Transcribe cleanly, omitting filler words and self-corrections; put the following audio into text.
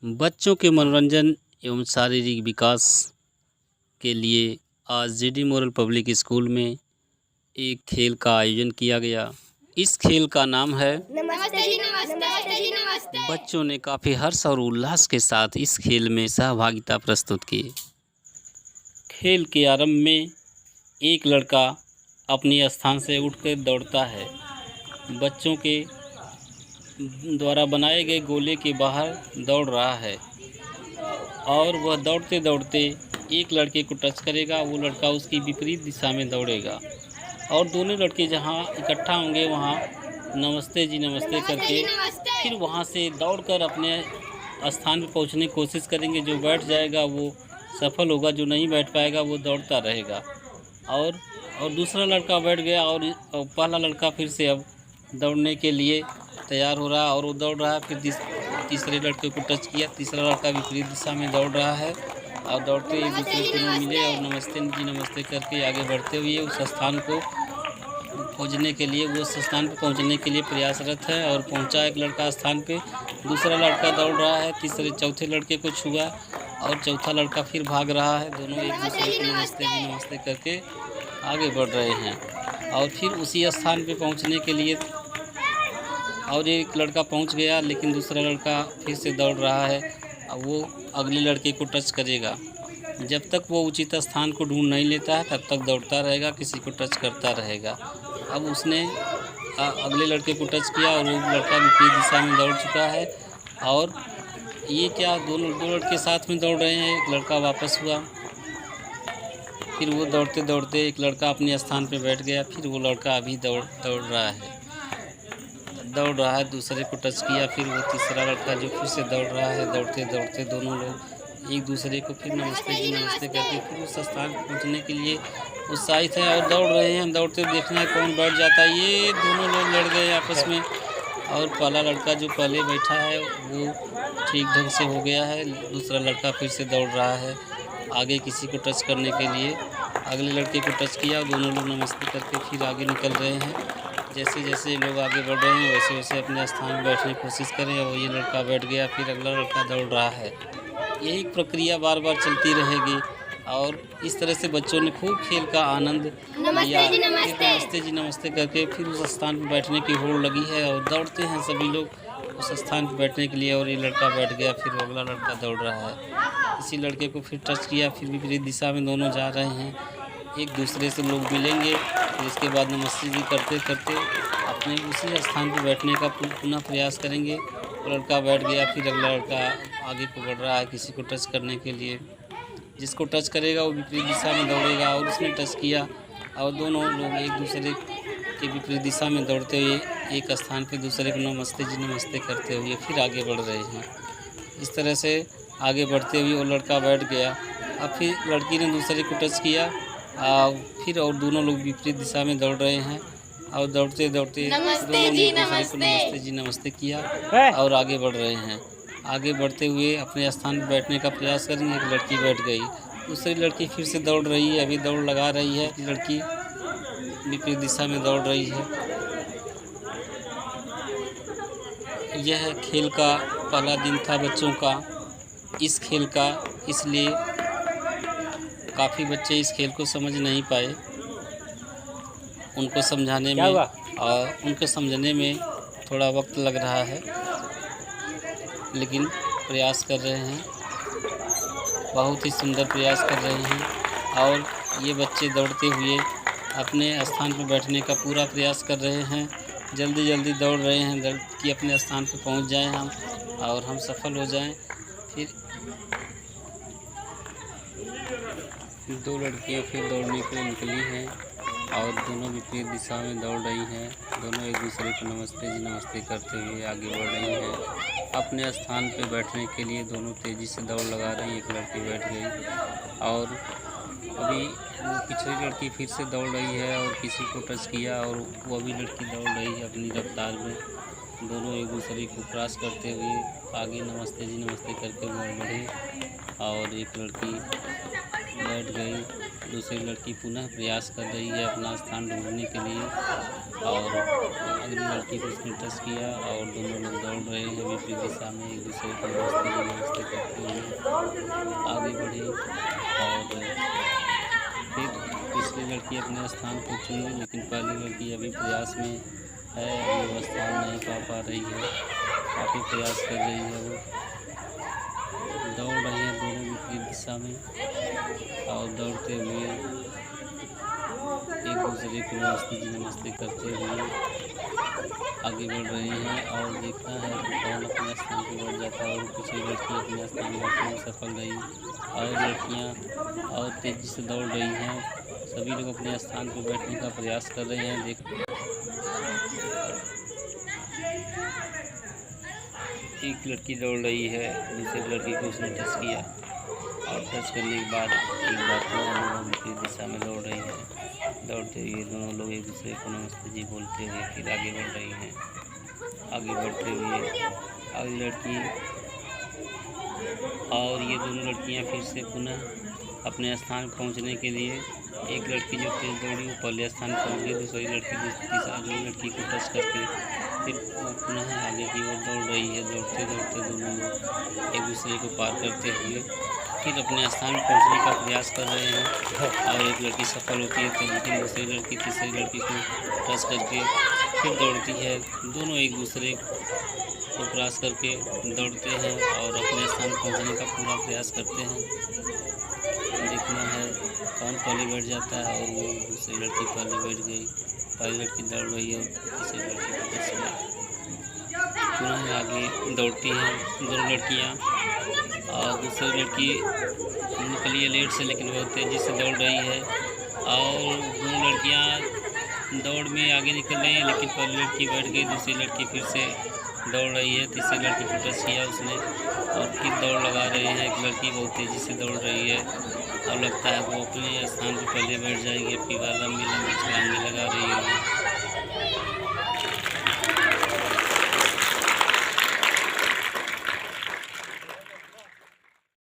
बच्चों के मनोरंजन एवं शारीरिक विकास के लिए आज जीडी मॉडल पब्लिक स्कूल में एक खेल का आयोजन किया गया। इस खेल का नाम है नमस्ते जी, नमस्ते जी, नमस्ते। बच्चों ने काफ़ी हर्ष और उल्लास के साथ इस खेल में सहभागिता प्रस्तुत की। खेल के आरंभ में एक लड़का अपने स्थान से उठकर दौड़ता है। बच्चों के द्वारा बनाए गए गोले के बाहर दौड़ रहा है और वह दौड़ते दौड़ते एक लड़के को टच करेगा। वो लड़का उसकी विपरीत दिशा में दौड़ेगा और दोनों लड़के जहां इकट्ठा होंगे वहां नमस्ते जी नमस्ते करके फिर वहां से दौड़कर अपने स्थान पर पहुंचने की कोशिश करेंगे। जो बैठ जाएगा वो सफल होगा, जो नहीं बैठ पाएगा वो दौड़ता रहेगा। और दूसरा लड़का बैठ गया और पहला लड़का फिर से अब दौड़ने के लिए तैयार हो रहा है और वो दौड़ रहा है। फिर तीसरे लड़के को टच किया, तीसरा लड़का विपरीत दिशा में दौड़ रहा है और दौड़ते एक दूसरे को मिले और नमस्ते जी नमस्ते करके आगे बढ़ते हुए उस स्थान को खोजने के लिए वो उस स्थान पर पहुंचने के लिए प्रयासरत है और पहुंचा एक लड़का स्थान पे। दूसरा लड़का दौड़ रहा है, तीसरे चौथे लड़के को छुआ और चौथा लड़का फिर भाग रहा है। दोनों एक दूसरे को नमस्ते जी नमस्ते करके आगे बढ़ रहे हैं और फिर उसी स्थान पे पहुंचने के लिए और एक लड़का पहुंच गया, लेकिन दूसरा लड़का फिर से दौड़ रहा है। अब वो अगले लड़के को टच करेगा। जब तक वो उचित स्थान को ढूंढ नहीं लेता है तब तक दौड़ता रहेगा, किसी को टच करता रहेगा। अब उसने अगले लड़के को टच किया और वो लड़का विपरीत दिशा में दौड़ चुका है। और ये क्या दो लड़के साथ में दौड़ रहे हैं। एक लड़का वापस हुआ, फिर वो दौड़ते दौड़ते एक लड़का अपने स्थान पे बैठ गया। फिर वो लड़का अभी दौड़ रहा है, दूसरे को टच किया। फिर वो तीसरा लड़का जो फिर से दौड़ रहा है, दौड़ते दौड़ते दोनों लोग एक दूसरे को फिर नमस्ते जी नमस्ते करके फिर उस स्थान पर पहुँचने के लिए उत्साहित हैं और दौड़ रहे हैं। दौड़ते देखना है कौन बैठ जाता है। ये दोनों लोग लड़ गए आपस में और पहला लड़का जो पहले बैठा है वो ठीक ढंग से हो गया है। दूसरा लड़का फिर से दौड़ रहा है आगे किसी को टच करने के लिए। अगले लड़के को टच किया, दोनों लोग नमस्ते करके फिर आगे निकल रहे हैं। जैसे जैसे लोग आगे बढ़ रहे हैं वैसे वैसे अपने स्थान में बैठने की कोशिश करें और ये लड़का बैठ गया, फिर अगला लड़का दौड़ रहा है। यही प्रक्रिया बार बार चलती रहेगी और इस तरह से बच्चों ने खूब खेल का आनंद लिया। नमस्ते जी नमस्ते करके फिर उस स्थान पर बैठने की होड़ लगी है और दौड़ते हैं सभी लोग उस स्थान पर बैठने के लिए। और ये लड़का बैठ गया, फिर अगला लड़का दौड़ रहा है। इसी लड़के को फिर टच किया, फिर विपरीत दिशा में दोनों जा रहे हैं। एक दूसरे से लोग मिलेंगे, फिर इसके बाद नमस्ते जी करते करते अपने उसी स्थान पर बैठने का पुनः प्रयास करेंगे। वो लड़का बैठ गया, फिर अगला लड़का आगे को बढ़ रहा है किसी को टच करने के लिए। जिसको टच करेगा वो विपरीत दिशा में दौड़ेगा और उसने टच किया और दोनों लोग एक दूसरे के विपरीत दिशा में दौड़ते हुए एक स्थान पर दूसरे को नमस्ते जी नमस्ते करते हुए फिर आगे बढ़ रहे हैं। इस तरह से आगे बढ़ते हुए वो लड़का बैठ गया। अब फिर लड़की ने दूसरे को टच किया फिर और दोनों लोग विपरीत दिशा में दौड़ रहे हैं और दौड़ते दौड़ते दोनों ने एक दूसरे को नमस्ते जी नमस्ते किया और आगे बढ़ रहे हैं। आगे बढ़ते हुए अपने स्थान पर बैठने का प्रयास करेंगे। एक लड़की बैठ गई, दूसरी लड़की फिर से दौड़ रही है, अभी दौड़ लगा रही है। लड़की विपरीत दिशा में दौड़ रही है। यह खेल का पहला दिन था बच्चों का इस खेल का, इसलिए काफ़ी बच्चे इस खेल को समझ नहीं पाए। उनको समझाने में और उनको समझने में थोड़ा वक्त लग रहा है, लेकिन प्रयास कर रहे हैं, बहुत ही सुंदर प्रयास कर रहे हैं। और ये बच्चे दौड़ते हुए अपने स्थान पर बैठने का पूरा प्रयास कर रहे हैं। जल्दी जल्दी दौड़ रहे हैं कि अपने स्थान पर पहुंच जाएं हम और हम सफल हो जाएं। फिर दो लड़कियां फिर दौड़ने के लिए निकली हैं और दोनों विपरीत दिशा में दौड़ रही हैं। दोनों एक दूसरे को नमस्ते जी नमस्ते करते हुए आगे बढ़ रही हैं अपने स्थान पर बैठने के लिए। दोनों तेज़ी से दौड़ लगा रही हैं। एक लड़की बैठ गई और अभी वो पिछली लड़की फिर से दौड़ रही है और किसी को टच किया और वो अभी लड़की दौड़ रही है अपनी रफ्तार में। दोनों एक दूसरे को क्रॉस करते हुए आगे नमस्ते जी नमस्ते करके बढ़े और एक लड़की बैठ गई, दूसरी लड़की पुनः प्रयास कर रही है अपना स्थान ढूंढने के लिए। और अगली लड़की को उसने टच किया और दोनों लोग दौड़ रहे हैं विपरीत दिशा में, एक दूसरे को नमस्ते करते हुए आगे बढ़े। और फिर पिछली लड़की अपने स्थान को चुन ली, लेकिन पहली लड़की अभी प्रयास में है, अभी वो स्थान नहीं पा रही है, काफ़ी प्रयास कर रही है। वो दौड़ रही हैं दोनों विपरीत दिशा में और दौड़ते हुए एक दूसरे को नमस्ते करते हुए आगे बढ़ रहे हैं। और देखना है कि कौन अपने स्थान पर बैठ जाता है, और पिछली लड़की अपने स्थान पर बैठने में सफल रही और लड़कियां और तेज़ी से दौड़ रही हैं। सभी लोग अपने स्थान पर बैठने का प्रयास कर रहे हैं। एक लड़की दौड़ रही है, दूसरी लड़की को उसने टच किया और टच करने के बाद एक बार दोनों विपरीत दिशा में दौड़ रही है। दौड़ते हुए दोनों लोग एक दूसरे को नमस्ते जी बोलते हुए फिर आगे बढ़ रही हैं। आगे बढ़ते हुए अगली लड़की और ये दोनों लड़कियां फिर से पुनः अपने स्थान पहुंचने के लिए, एक लड़की जो तेज दौड़ी वो पहले स्थान पहुंच गई, दूसरी लड़की लड़की को टच करके फिर वो पुनः आगे की ओर दौड़ रही है। दौड़ते दौड़ते दोनों लोग एक दूसरे को पार करते हुए फिर अपने स्थान पर पहुंचने का प्रयास कर रहे हैं। और एक लड़की सफल होती है तो लेकिन दूसरी लड़की तीसरी लड़की को टच करके फिर दौड़ती है। दोनों एक दूसरे को क्रॉस करके दौड़ते हैं और अपने स्थान पहुंचने का पूरा प्रयास करते हैं। देखना है कौन पहले बैठ जाता है, और वो दूसरी लड़की पहले बैठ गई। पहली लड़की दौड़ रही है और तीसरी लड़की को टच किया। पुनः आगे दौड़ती हैं दोनों लड़कियां और दूसरी लड़की निकली है लेट से, लेकिन बहुत तेज़ी से दौड़ रही है। और दोनों लड़कियां दौड़ में आगे निकल रही हैं, लेकिन पहली लड़की बैठ गई, दूसरी लड़की फिर से दौड़ रही है। तीसरी लड़की को टच किया उसने और फिर दौड़ लगा रहे हैं। एक लड़की बहुत तेज़ी से दौड़ रही है और लगता है वो अपने स्थान पर पहले बैठ जाएगी। अपनी बार लंबी छलांगे लगा रही है।